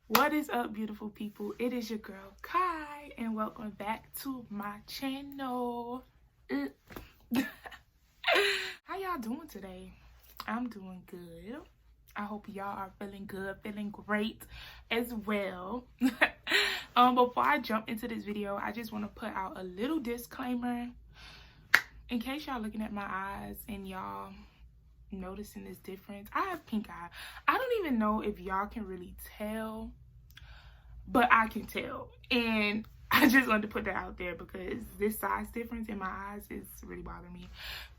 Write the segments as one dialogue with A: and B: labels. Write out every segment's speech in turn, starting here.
A: What is up, beautiful people? It is your girl Kai, and welcome back to my channel. How y'all doing today? I'm doing good. I hope y'all are feeling good, feeling great as well. Before I jump into this video, I just want to put out a little disclaimer in case y'all looking at my eyes and y'all noticing this difference. I have pink eye. I don't even know if y'all can really tell, but I can tell, and I just wanted to put that out there because this size difference in my eyes is really bothering me.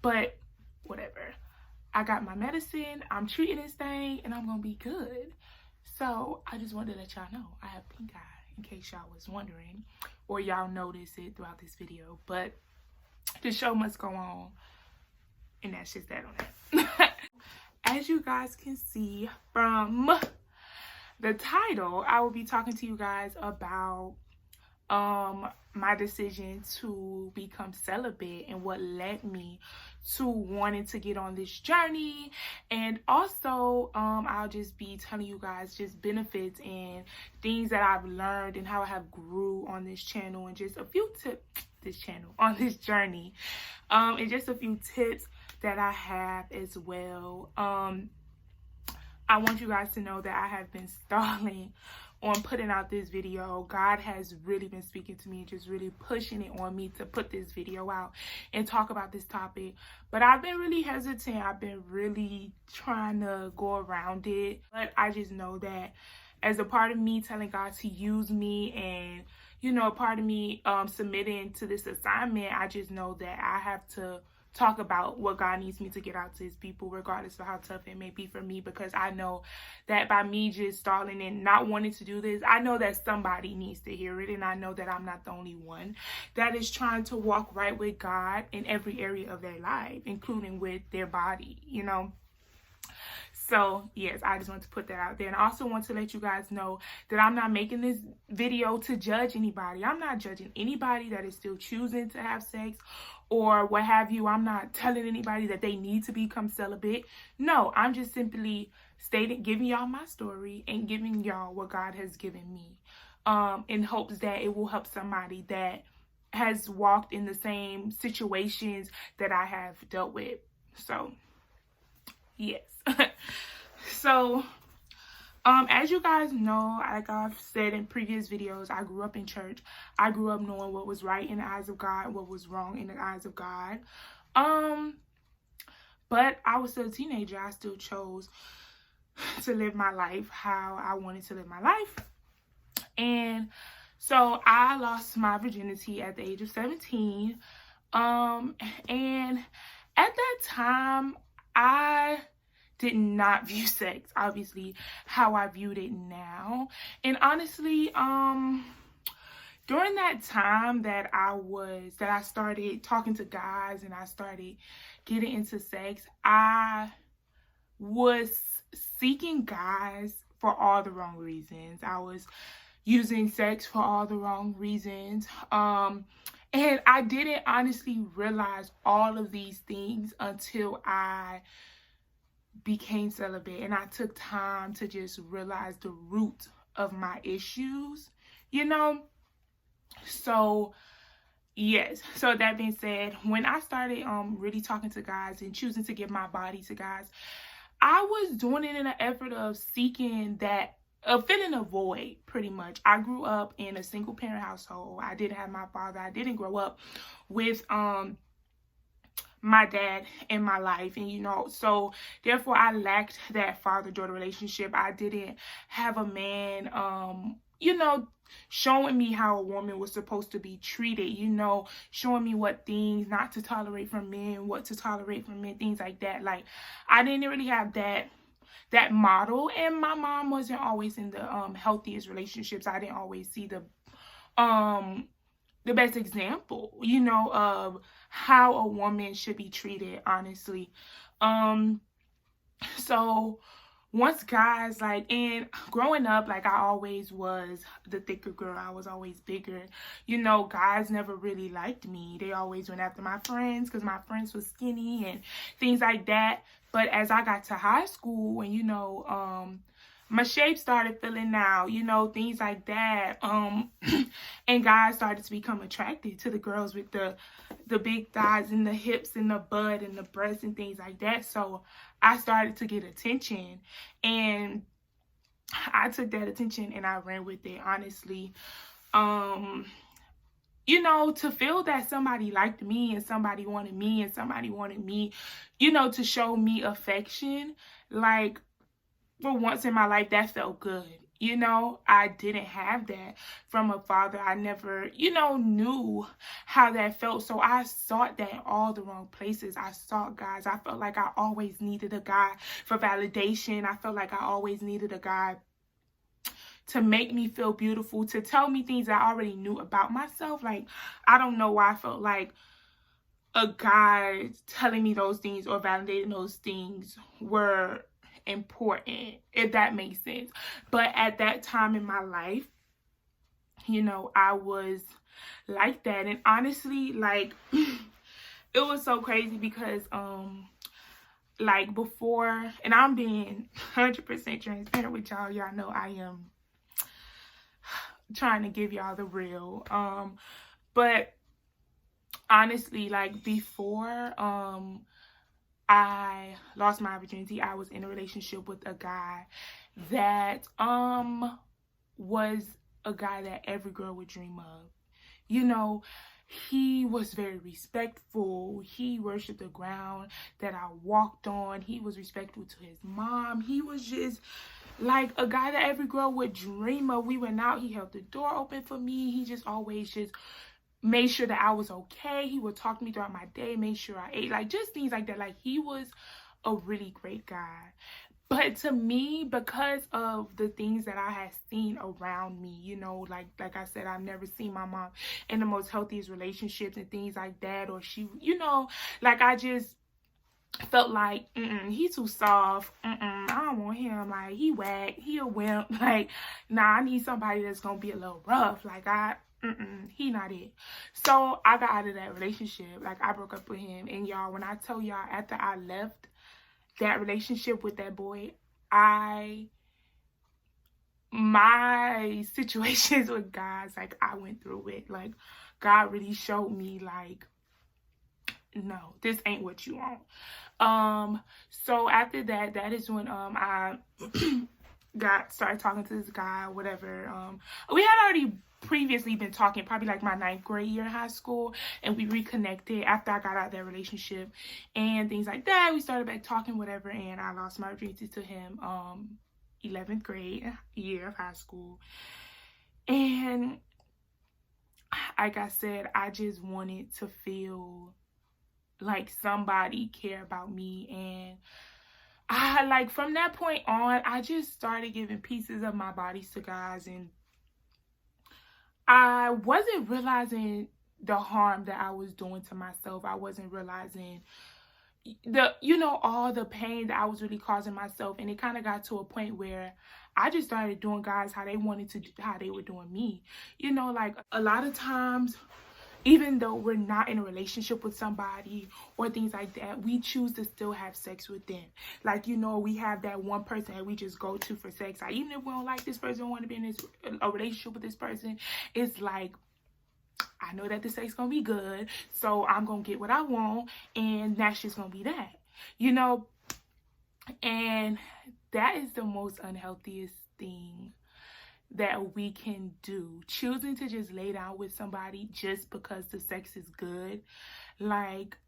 A: But whatever, I got my medicine, I'm treating this thing, and I'm gonna be good. So I just wanted to let y'all know I have pink eye in case y'all was wondering or y'all notice it throughout this video. But the show must go on, and that's just that on that. As you guys can see from the title, I will be talking to you guys about my decision to become celibate and what led me to wanting to get on this journey. And also I'll just be telling you guys just benefits and things that I've learned and how I have grew on this channel, and just a few tips on this journey, and just a few tips that I have as well. I want you guys to know that I have been stalling on putting out this video. God has really been speaking to me and just really pushing it on me to put this video out and talk about this topic. But I've been really hesitant. I've been really trying to go around it. But I just know that as a part of me telling God to use me, and you know, a part of me submitting to this assignment, I just know that I have to talk about what God needs me to get out to his people, regardless of how tough it may be for me, because I know that by me just stalling and not wanting to do this, I know that somebody needs to hear it, and I know that I'm not the only one that is trying to walk right with God in every area of their life, including with their body, you know. So yes, I just want to put that out there. And I also want to let you guys know that I'm not making this video to judge anybody. I'm not judging anybody that is still choosing to have sex or what have you. I'm not telling anybody that they need to become celibate. No, I'm just simply giving y'all my story and giving y'all what God has given me, in hopes that it will help somebody that has walked in the same situations that I have dealt with. So yes. So as you guys know, like I've said in previous videos, I grew up in church. I grew up knowing what was right in the eyes of God, what was wrong in the eyes of God. But I was still a teenager. I still chose to live my life how I wanted to live my life. And so I lost my virginity at the age of 17. And at that time, I did not view sex, obviously, how I viewed it now. And honestly, during that time that I started talking to guys and I started getting into sex, I was seeking guys for all the wrong reasons. I was using sex for all the wrong reasons. And I didn't honestly realize all of these things until I became celibate, and I took time to just realize the root of my issues, you know. So yes, so that being said, when I started really talking to guys and choosing to give my body to guys, I was doing it in an effort of seeking that, filling a void, pretty much. I grew up in a single parent household. I didn't have my father. I didn't grow up with my dad in my life, and you know, so therefore I lacked that father-daughter relationship. I didn't have a man you know, showing me how a woman was supposed to be treated, you know, showing me what things not to tolerate from men, what to tolerate from men, things like that. Like, I didn't really have that model, and my mom wasn't always in the healthiest relationships. I didn't always see the best example, you know, of how a woman should be treated, honestly. So once guys, like, and growing up, like, I always was the thicker girl. I was always bigger. You know, guys never really liked me. They always went after my friends because my friends were skinny and things like that. But as I got to high school, and, you know, my shape started filling out, you know, things like that. And guys started to become attracted to the girls with the big thighs and the hips and the butt and the breasts and things like that. So I started to get attention, and I took that attention and I ran with it, honestly. You know, to feel that somebody liked me and somebody wanted me and somebody wanted me, you know, to show me affection, like, for once in my life, that felt good. You know, I didn't have that from a father. I never, you know, knew how that felt. So I sought that in all the wrong places. I sought guys. I felt like I always needed a guy for validation. I felt like I always needed a guy to make me feel beautiful, to tell me things I already knew about myself. Like, I don't know why I felt like a guy telling me those things or validating those things were important, if that makes sense. But at that time in my life, you know, I was like that. And honestly, like, it was so crazy because like, before, and I'm being 100% transparent with y'all. Y'all know I am trying to give y'all the real. But honestly, like, before I lost my virginity, I was in a relationship with a guy that was a guy that every girl would dream of. You know, he was very respectful. He worshiped the ground that I walked on. He was respectful to his mom. He was just like a guy that every girl would dream of. We went out, he held the door open for me. He just always just made sure that I was okay. He would talk to me throughout my day, made sure I ate, like, just things like that. Like, he was a really great guy. But to me, because of the things that I had seen around me, you know, like I said, I've never seen my mom in the most healthiest relationships and things like that. Or she, you know, like, I just felt like, he too soft. I don't want him. Like, he whack. He a wimp. Like, nah, I need somebody that's gonna be a little rough. Like, he not it. So I got out of that relationship. Like, I broke up with him. And y'all, when I tell y'all, after I left that relationship with that boy, my situations with guys, like, I went through it. Like, God really showed me, like, no, this ain't what you want. So after that, that is when I started talking to this guy, whatever. We had already previously been talking, probably like my 9th grade year in high school, and we reconnected after I got out of that relationship and things like that. We started back talking, whatever, and I lost my virginity to him 11th grade year of high school. And like I said, I just wanted to feel like somebody care about me. And I, like, from that point on, I just started giving pieces of my bodies to guys, and I wasn't realizing the harm that I was doing to myself. I wasn't realizing all the pain that I was really causing myself. And it kind of got to a point where I just started doing guys how they wanted to, how they were doing me. You know, like, a lot of times, even though we're not in a relationship with somebody or things like that, we choose to still have sex with them. Like, you know, we have that one person that we just go to for sex. Like, even if we don't like this person, don't want to be in a relationship with this person, it's like, I know that the sex gonna be good, so I'm gonna get what I want, and that's just gonna be that, you know. And that is the most unhealthiest thing that we can do, choosing to just lay down with somebody just because the sex is good. Like,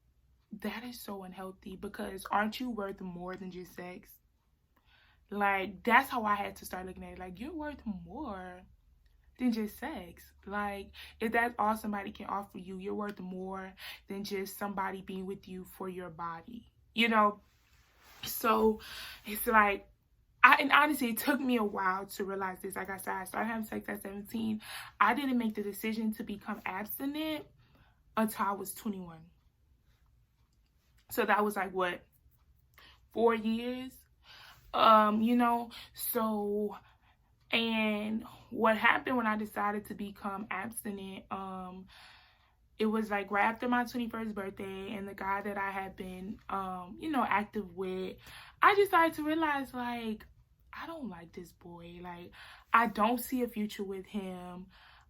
A: that is so unhealthy, because aren't you worth more than just sex? Like, that's how I had to start looking at it. Like, you're worth more than just sex. Like, if that's all somebody can offer you, you're worth more than just somebody being with you for your body, you know. So it's like, and honestly, it took me a while to realize this. Like I said, I started having sex at 17. I didn't make the decision to become abstinent until I was 21. So that was like, what, 4 years? You know, so, and what happened when I decided to become abstinent, it was like right after my 21st birthday, and the guy that I had been, you know, active with, I just started to realize, like, I don't like this boy. Like, I don't see a future with him.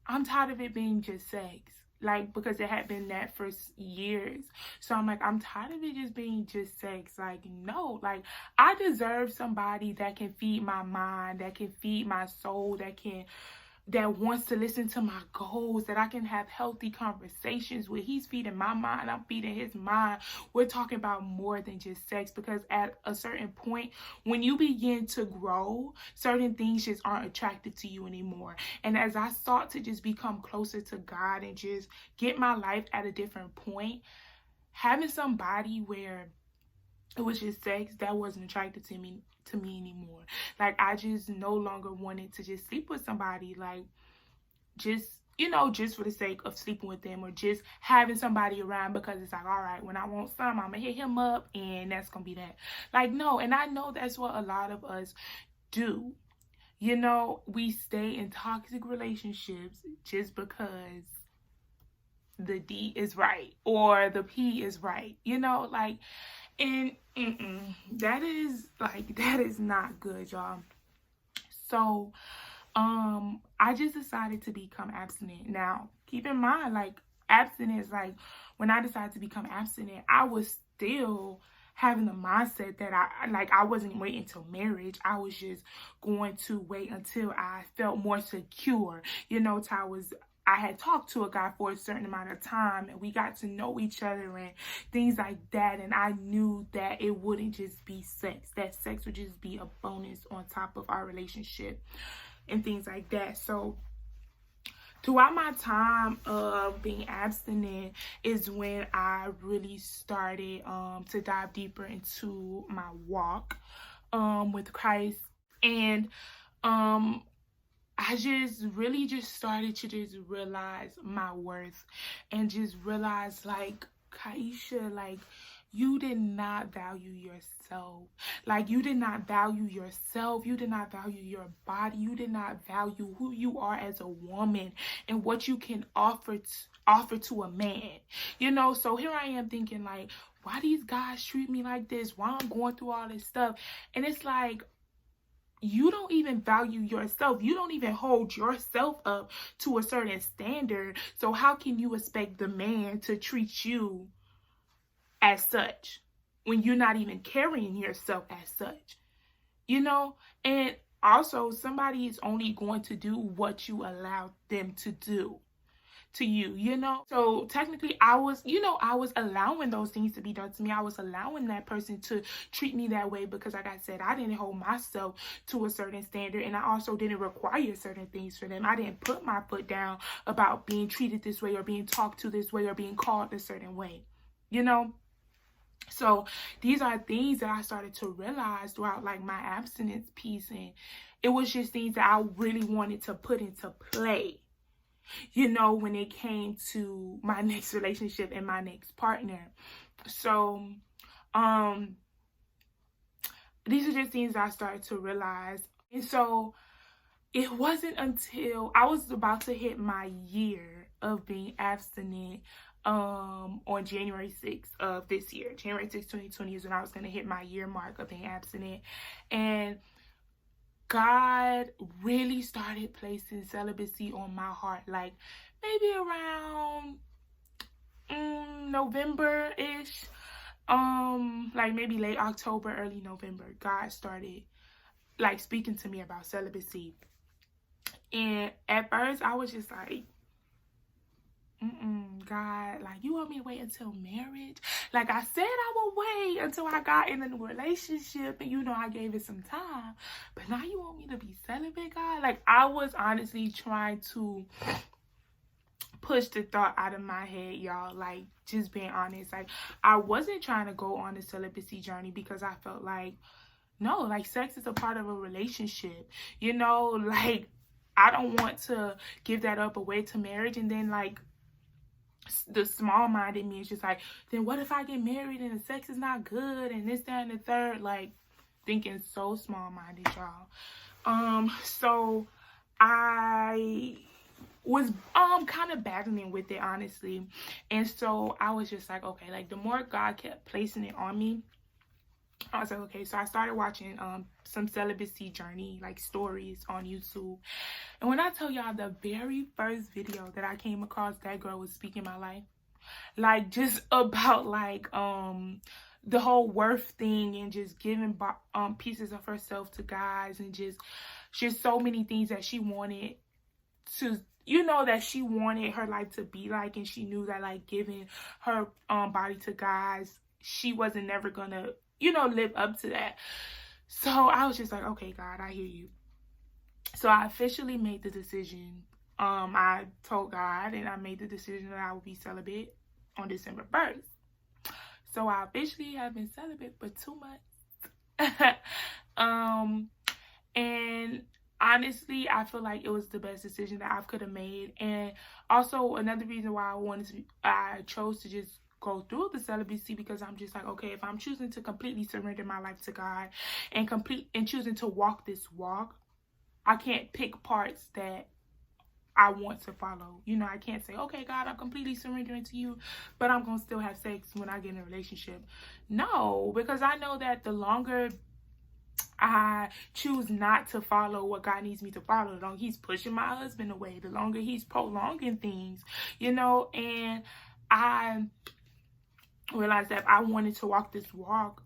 A: I'm tired of it being just sex. Like, because it had been that for years. So I'm like, I'm tired of it just being just sex. Like, no. Like, I deserve somebody that can feed my mind, that can feed my soul, that wants to listen to my goals, that I can have healthy conversations with. He's feeding my mind, I'm feeding his mind. We're talking about more than just sex, because at a certain point, when you begin to grow, certain things just aren't attractive to you anymore. And as I sought to just become closer to God and just get my life at a different point, having somebody where it was just sex, that wasn't attractive to me anymore. Like, I just no longer wanted to just sleep with somebody, like, just, just for the sake of sleeping with them, or just having somebody around because it's like, all right, when I want some, I'm gonna hit him up and that's gonna be that. Like, no. And I know that's what a lot of us do. We stay in toxic relationships just because the D is right or the P is right, like. And that is not good, y'all. So I just decided to become abstinent. Now, keep in mind, like, abstinence, like, when I decided to become abstinent, I was still having the mindset that I wasn't waiting till marriage. I was just going to wait until I felt more secure, I had talked to a guy for a certain amount of time, and we got to know each other and things like that. And I knew that it wouldn't just be sex, that sex would just be a bonus on top of our relationship and things like that. So throughout my time of being abstinent is when I really started to dive deeper into my walk with Christ. And I just really just started to just realize my worth and just realize, like, Kaisha, like, you did not value yourself. Like, you did not value yourself. You did not value your body. You did not value who you are as a woman and what you can offer to a man. So here I am thinking, like, why these guys treat me like this? Why I'm going through all this stuff? And it's like, you don't even value yourself. You don't even hold yourself up to a certain standard. So how can you expect the man to treat you as such when you're not even carrying yourself as such? And also, somebody is only going to do what you allow them to do to you, So technically I was allowing those things to be done to me. I was allowing that person to treat me that way because, like I said, I didn't hold myself to a certain standard, and I also didn't require certain things for them. I didn't put my foot down about being treated this way or being talked to this way or being called a certain way, So these are things that I started to realize throughout, like, my abstinence piece, and it was just things that I really wanted to put into play, when it came to my next relationship and my next partner. So, these are just things I started to realize. And so, it wasn't until I was about to hit my year of being abstinent on January 6th of this year. January 6th, 2020 is when I was going to hit my year mark of being abstinent. And God really started placing celibacy on my heart, like, maybe around November-ish, like maybe late October, early November. God started, like, speaking to me about celibacy. And at first I was just like, God, like, you want me to wait until marriage? Like, I said I would wait until I got in a relationship, and I gave it some time, but now you want me to be celibate, God? Like, I was honestly trying to push the thought out of my head, y'all. Like, just being honest, like, I wasn't trying to go on the celibacy journey because I felt like, no, like, sex is a part of a relationship, like, I don't want to give that up away to marriage. And then, like, the small-minded me is just like, then what if I get married and the sex is not good and this, that, and the third? Like, thinking so small-minded, y'all. So I was kind of battling with it, honestly. And so I was just like, okay, like, the more God kept placing it on me, I was like, okay. So I started watching some Celibacy Journey like stories on YouTube. And when I tell y'all, the very first video that I came across, that girl was speaking my life. Like, just about like the whole worth thing, and just giving pieces of herself to guys, and just so many things that she wanted to, you know, that she wanted her life to be like. And she knew that like giving her body to guys, she wasn't never gonna, you know, live up to that. So I was just like, okay, God, I hear you. So I officially made the decision. I told God, and I made the decision that I would be celibate on December 1st. So I officially have been celibate for 2 months. And honestly, I feel like it was the best decision that I could have made. And also another reason why I chose to just go through the celibacy, because I'm just like, okay, if I'm choosing to completely surrender my life to God and choosing to walk this walk, I can't pick parts that I want to follow. You know, I can't say, okay, God, I'm completely surrendering to you, but I'm going to still have sex when I get in a relationship. No, because I know that the longer I choose not to follow what God needs me to follow, the longer he's pushing my husband away, the longer he's prolonging things, you know. And I realized that if I wanted to walk this walk,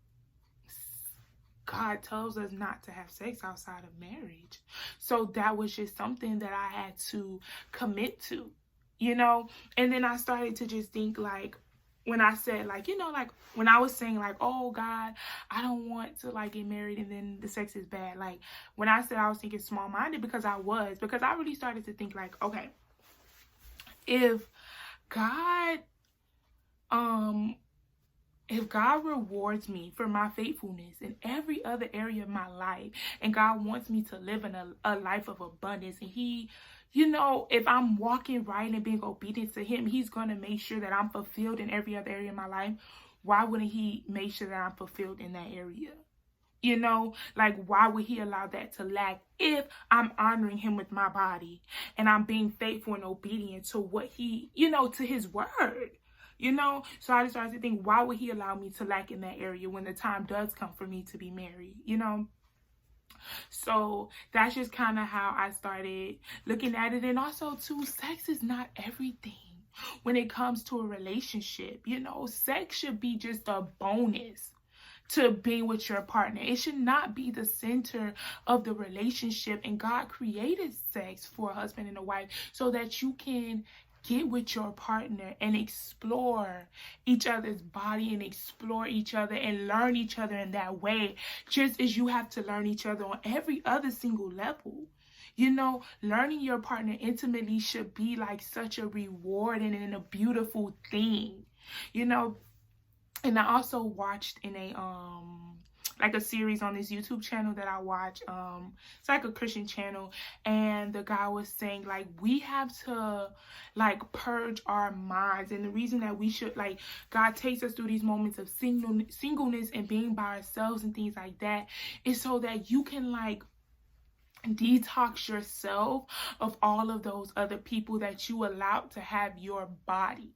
A: God tells us not to have sex outside of marriage. So that was just something that I had to commit to, you know. And then I started to just think, like, when I said, like, you know, like when I was saying like, oh God, I don't want to like get married and then the sex is bad. Like when I said I was thinking small-minded, because I really started to think like, okay, if God rewards me for my faithfulness in every other area of my life, and God wants me to live in a life of abundance, and he, you know, if I'm walking right and being obedient to him, he's going to make sure that I'm fulfilled in every other area of my life. Why wouldn't he make sure that I'm fulfilled in that area? You know, like, why would he allow that to lack if I'm honoring him with my body and I'm being faithful and obedient to what he, you know, to his word? You know, so I just started to think, why would he allow me to lack in that area when the time does come for me to be married, you know? So that's just kind of how I started looking at it. And also, too, sex is not everything when it comes to a relationship. You know, sex should be just a bonus to being with your partner. It should not be the center of the relationship. And God created sex for a husband and a wife so that you can get with your partner and explore each other's body and explore each other and learn each other in that way, just as you have to learn each other on every other single level. You know, learning your partner intimately should be like such a reward and a beautiful thing, you know. And I also watched in a like a series on this YouTube channel that I watch. It's like a Christian channel, and the guy was saying like we have to like purge our minds, and the reason that we should, like, God takes us through these moments of singleness and being by ourselves and things like that, is so that you can like detox yourself of all of those other people that you allowed to have your body.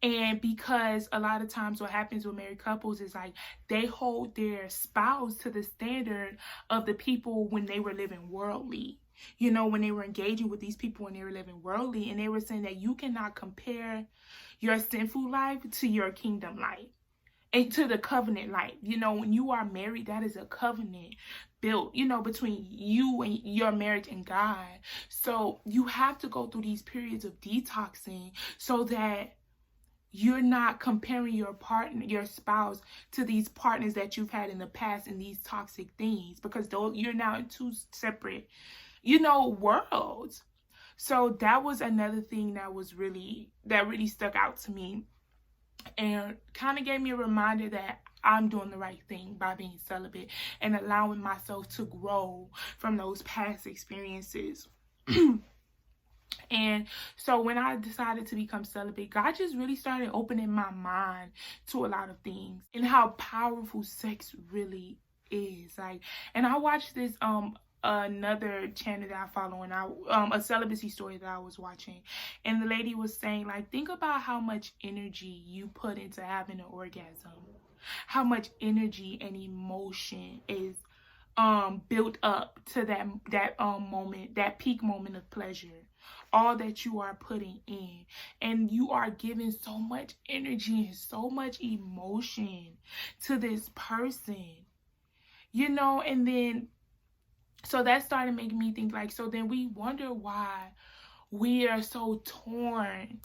A: And because a lot of times what happens with married couples is like they hold their spouse to the standard of the people when they were living worldly. You know, when they were engaging with these people when they were living worldly, and they were saying that you cannot compare your sinful life to your kingdom life and to the covenant life. You know, when you are married, that is a covenant built, you know, between you and your marriage and God. So you have to go through these periods of detoxing so that you're not comparing your partner, your spouse, to these partners that you've had in the past and these toxic things, because though you're now in two separate, you know, worlds. So that was another thing that really stuck out to me, and kind of gave me a reminder that I'm doing the right thing by being celibate and allowing myself to grow from those past experiences. And so when I decided to become celibate, God just really started opening my mind to a lot of things and how powerful sex really is. Like, and I watched this another channel that I follow, and a celibacy story that I was watching, and the lady was saying like, think about how much energy you put into having an orgasm. how much energy and emotion is built up to that moment, that peak moment of pleasure, all that you are putting in, and you are giving so much energy and so much emotion to this person, you know. And then so that started making me think, like, so then we wonder why we are so torn,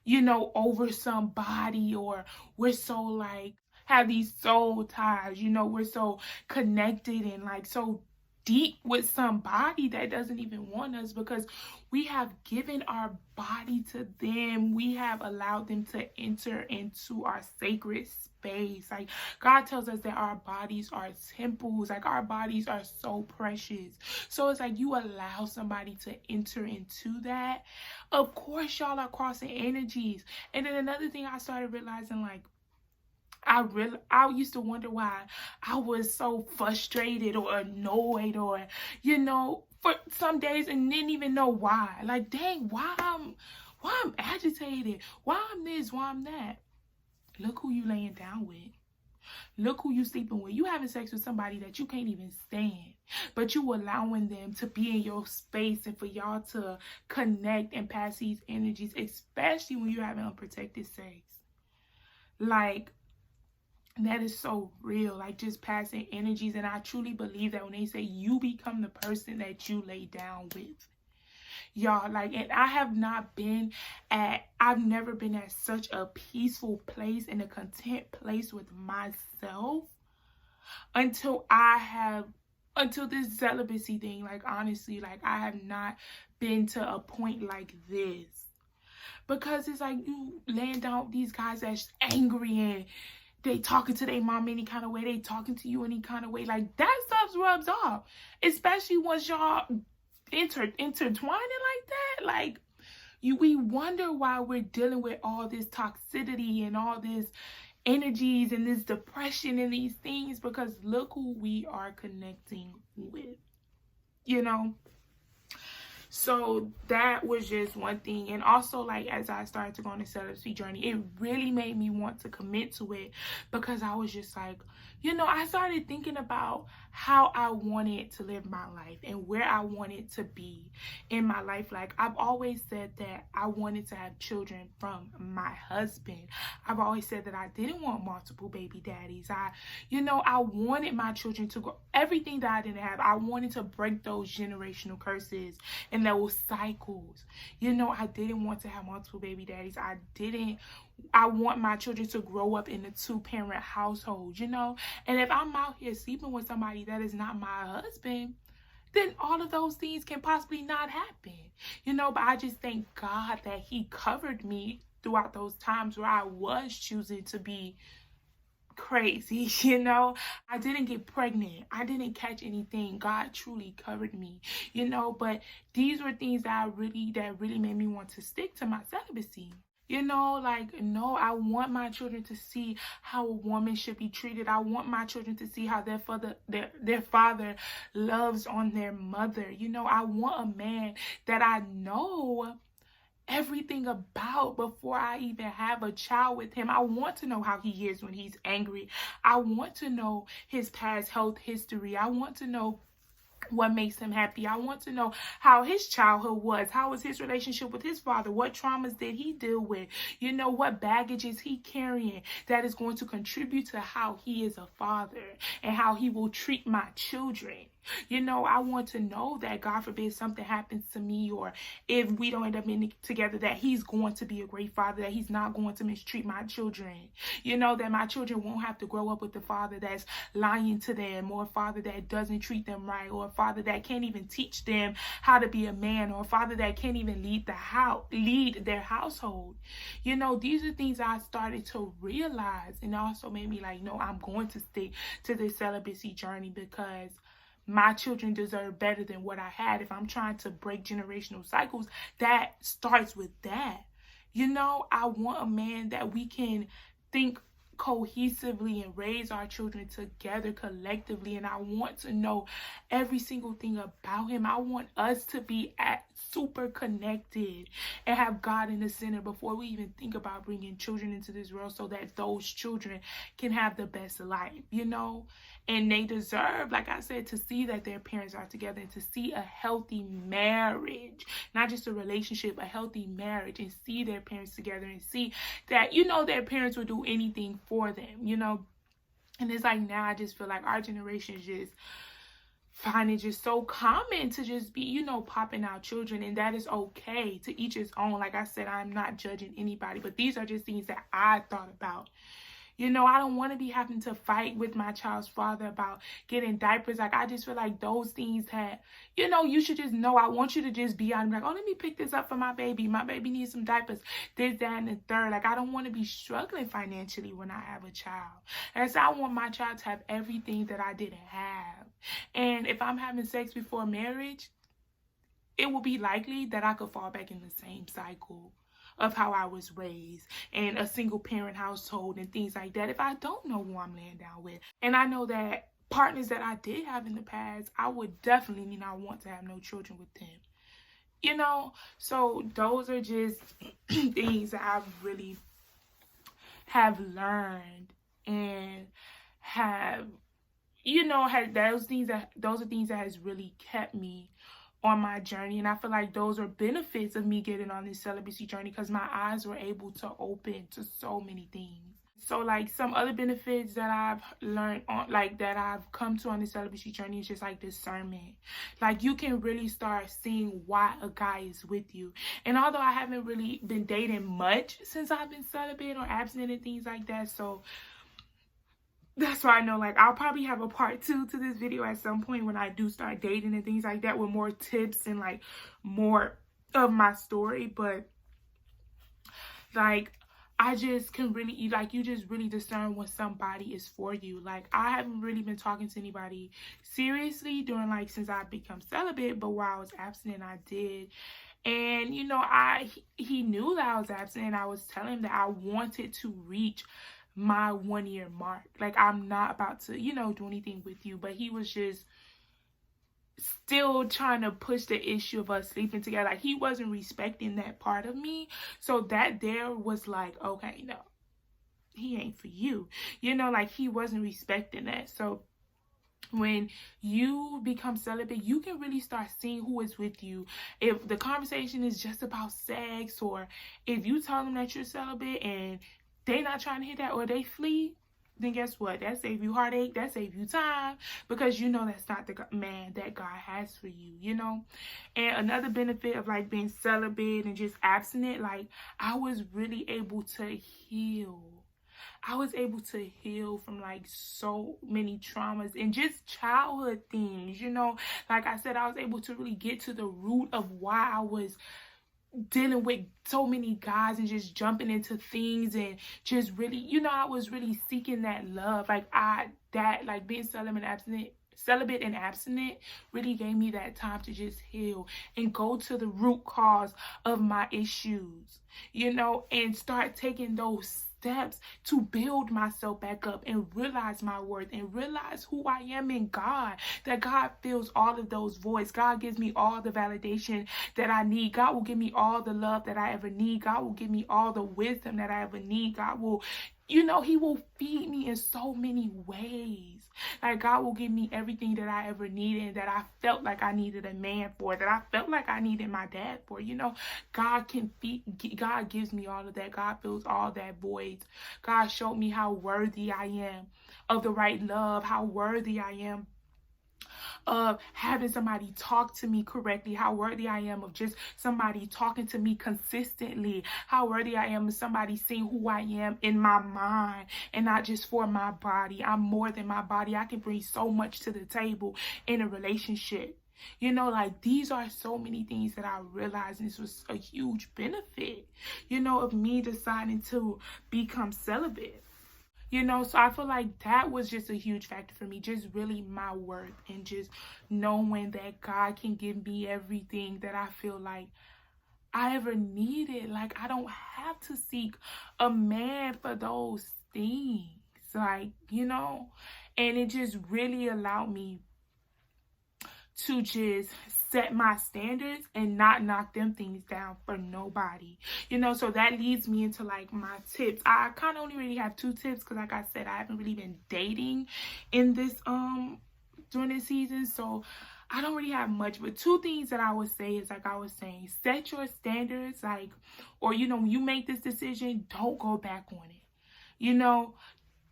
A: you know, over somebody, or we're so like have these soul ties, you know, we're so connected and like so deep with somebody that doesn't even want us, because we have given our body to them. We have allowed them to enter into our sacred space. Like, God tells us that our bodies are temples, like our bodies are so precious. So it's like you allow somebody to enter into that. Of course, y'all are crossing energies. And then another thing I started realizing, like, I used to wonder why I was so frustrated or annoyed, or, you know, for some days, and didn't even know why. Like, dang, why I'm agitated, why I'm this, why I'm that. Look who you laying down with. Look who you sleeping with. You having sex with somebody that you can't even stand, but you allowing them to be in your space and for y'all to connect and pass these energies, especially when you're having unprotected sex. Like, that is so real, like just passing energies. And I truly believe that when they say you become the person that you lay down with, y'all, like, and I've never been at such a peaceful place and a content place with myself until this celibacy thing. Like, honestly, like, I have not been to a point like this, because it's like you laying down with these guys that's angry and they talking to their mom any kind of way, they talking to you any kind of way. Like, that stuff rubs off, especially once y'all intertwining like that. Like, we wonder why we're dealing with all this toxicity and all this energies and this depression and these things, because look who we are connecting with, you know. So that was just one thing. And also, like, as I started to go on the celibacy journey, it really made me want to commit to it, because I was just like, you know, I started thinking about how I wanted to live my life and where I wanted to be in my life. Like, I've always said that I wanted to have children from my husband. I've always said that I didn't want multiple baby daddies. I wanted my children to grow everything that I didn't have. I wanted to break those generational curses and those cycles. You know, I didn't want to have multiple baby daddies. I want my children to grow up in a 2-parent household, you know. And if I'm out here sleeping with somebody that is not my husband, then all of those things can possibly not happen, you know. But I just thank God that he covered me throughout those times where I was choosing to be crazy, you know. I didn't get pregnant, I didn't catch anything. God truly covered me, you know. But these were things that really made me want to stick to my celibacy. You know, like, no, I want my children to see how a woman should be treated. I want my children to see how their father loves on their mother. You know, I want a man that I know everything about before I even have a child with him. I want to know how he is when he's angry. I want to know his past health history. I want to know what makes him happy. I want to know how his childhood was. How was his relationship with his father? What traumas did he deal with? You know, what baggage is he carrying that is going to contribute to how he is a father and how he will treat my children. You know, I want to know that, God forbid, something happens to me, or if we don't end up together, that he's going to be a great father, that he's not going to mistreat my children. You know, that my children won't have to grow up with a father that's lying to them, or a father that doesn't treat them right, or a father that can't even teach them how to be a man, or a father that can't even lead their household. You know, these are things I started to realize, and also made me like, no, I'm going to stick to this celibacy journey, because my children deserve better than what I had. If I'm trying to break generational cycles, that starts with that. You know, I want a man that we can think cohesively and raise our children together collectively. And I want to know every single thing about him. I want us to be super connected and have God in the center before we even think about bringing children into this world, so that those children can have the best life, you know. And they deserve, like I said, to see that their parents are together, and to see a healthy marriage, not just a relationship, a healthy marriage, and see their parents together, and see that, you know, their parents will do anything for them, you know. And it's like, now I just feel like our generation is just find it just so common to just be, you know, popping out children, and that is okay. To each his own. Like I said, I'm not judging anybody, but these are just things that I thought about. You know, I don't want to be having to fight with my child's father about getting diapers. Like, I just feel like those things that, you know, you should just know. I want you to just be out and be like, oh, let me pick this up for my baby. My baby needs some diapers. This, that, and the third. Like, I don't want to be struggling financially when I have a child. And so I want my child to have everything that I didn't have. And if I'm having sex before marriage, it will be likely that I could fall back in the same cycle of how I was raised, and a single parent household and things like that, if I don't know who I'm laying down with. And I know that partners that I did have in the past, I would definitely not want to have no children with them, you know. So those are just things that I've really have learned, and have, you know, those are things that has really kept me on my journey. And I feel like those are benefits of me getting on this celibacy journey, because my eyes were able to open to so many things. So like some other benefits that I've learned on, like that I've come to on this celibacy journey, is just like discernment. Like, you can really start seeing why a guy is with you. And although I haven't really been dating much since I've been celibate or abstinent and things like that, so that's why I know, like, I'll probably have a part 2 to this video at some point when I do start dating and things like that, with more tips and like more of my story. But like, I just can really, like, you just really discern when somebody is for you. Like, I haven't really been talking to anybody seriously during, like, since I've become celibate, but while I was abstinent, I did. And, you know, he knew that I was abstinent. I was telling him that I wanted to reach my 1 year mark. Like, I'm not about to, you know, do anything with you. But he was just still trying to push the issue of us sleeping together. Like, he wasn't respecting that part of me. So that there was like, okay, no, he ain't for you. You know, like, he wasn't respecting that. So when you become celibate, you can really start seeing who is with you. If the conversation is just about sex, or if you tell them that you're celibate and they not trying to hit that, or they flee, then guess what? That saves you heartache. That saves you time, because you know that's not the man that God has for you, you know. And another benefit of like being celibate and just abstinent, like, I was really able to heal. I was able to heal from like so many traumas and just childhood things, you know. Like I said, I was able to really get to the root of why I was dealing with so many guys and just jumping into things, and just really, you know, I was really seeking that love. Like, being celibate and abstinent really gave me that time to just heal and go to the root cause of my issues, you know, and start taking those steps to build myself back up and realize my worth and realize who I am in God, that God fills all of those voids. God gives me all the validation that I need. God will give me all the love that I ever need. God will give me all the wisdom that I ever need. God will, you know, he will feed me in so many ways. Like, God will give me everything that I ever needed, and that I felt like I needed a man for, that I felt like I needed my dad for, you know. God gives me all of that. God fills all that voids. God showed me how worthy I am of the right love, how worthy I am of having somebody talk to me correctly, how worthy I am of just somebody talking to me consistently, how worthy I am of somebody seeing who I am in my mind and not just for my body. I'm more than my body. I can bring so much to the table in a relationship. You know, like, these are so many things that I realized, and this was a huge benefit, you know, of me deciding to become celibate. You know, so I feel like that was just a huge factor for me, just really my worth, and just knowing that God can give me everything that I feel like I ever needed. Like, I don't have to seek a man for those things, like, you know. And it just really allowed me to just set my standards and not knock them things down for nobody. You know, so that leads me into like my tips. I kind of only really have 2 tips because like I said, I haven't really been dating in this during this season, so I don't really have much. But 2 things that I would say is, like I was saying, set your standards, like, or you know, when you make this decision, don't go back on it. You know,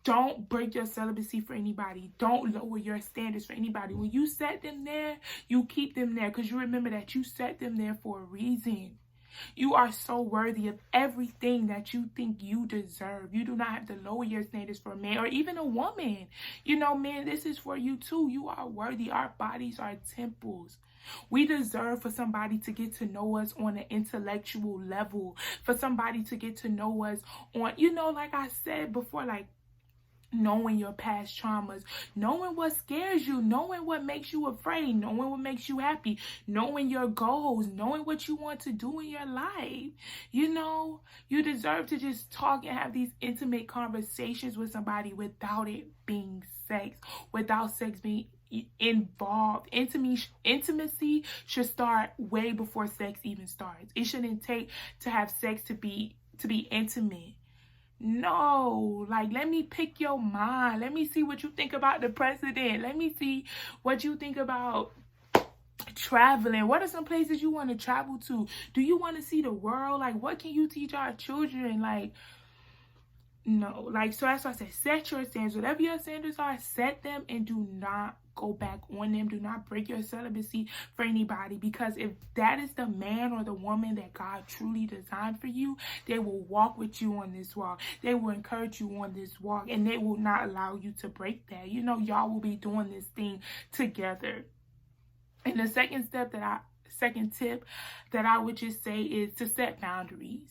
A: don't break your celibacy for anybody. Don't lower your standards for anybody. When you set them there, you keep them there, because you remember that you set them there for a reason. You are so worthy of everything that you think you deserve. You do not have to lower your standards for a man or even a woman. You know, man, this is for you too. You are worthy. Our bodies are temples. We deserve for somebody to get to know us on an intellectual level, for somebody to get to know us on, you know, like I said before, like, knowing your past traumas, knowing what scares you, knowing what makes you afraid, knowing what makes you happy, knowing your goals, knowing what you want to do in your life. You know, you deserve to just talk and have these intimate conversations with somebody without it being sex, without sex being involved. Intimacy should start way before sex even starts. It shouldn't take to have sex to be intimate. No, like, let me pick your mind. Let me see what you think about the president. Let me see what you think about traveling. What are some places you want to travel to? Do you want to see the world? Like, what can you teach our children? Like, no, like, so that's why I said, set your standards. Whatever your standards are, set them and do not go back on them. Do not break your celibacy for anybody, because if that is the man or the woman that God truly designed for you, they will walk with you on this walk. They will encourage you on this walk, and they will not allow you to break that. You know, y'all will be doing this thing together. And the second tip that I would just say is to set boundaries.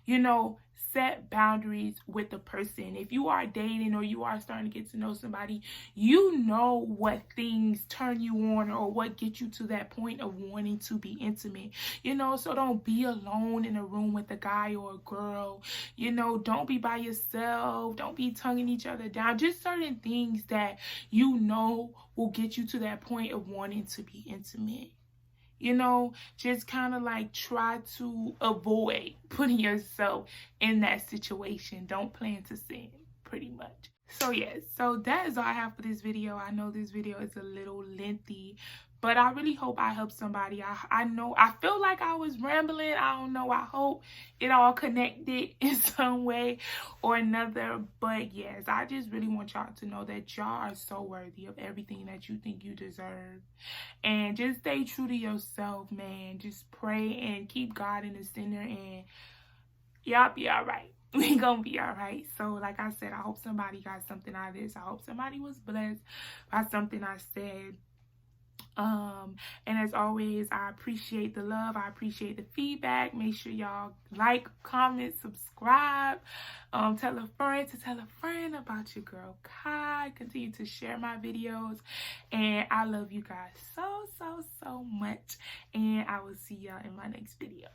A: You know, set boundaries with the person. If you are dating or you are starting to get to know somebody, you know what things turn you on or what gets you to that point of wanting to be intimate. You know, so don't be alone in a room with a guy or a girl. You know, don't be by yourself. Don't be tonguing each other down. Just certain things that you know will get you to that point of wanting to be intimate. You know, just kind of like try to avoid putting yourself in that situation. Don't plan to sin, pretty much. So yes, so that is all I have for this video. I know this video is a little lengthy, but I really hope I helped somebody. I feel like I was rambling. I don't know. I hope it all connected in some way or another. But yes, I just really want y'all to know that y'all are so worthy of everything that you think you deserve. And just stay true to yourself, man. Just pray and keep God in the center, and y'all be all right. We gonna be all right. So like I said, I hope somebody got something out of this. I hope somebody was blessed by something I said. And as always, I appreciate the love. I appreciate the feedback. Make sure y'all like, comment, subscribe. Tell a friend to tell a friend about your girl Kai. Continue to share my videos. And I love you guys so much. And I will see y'all in my next video.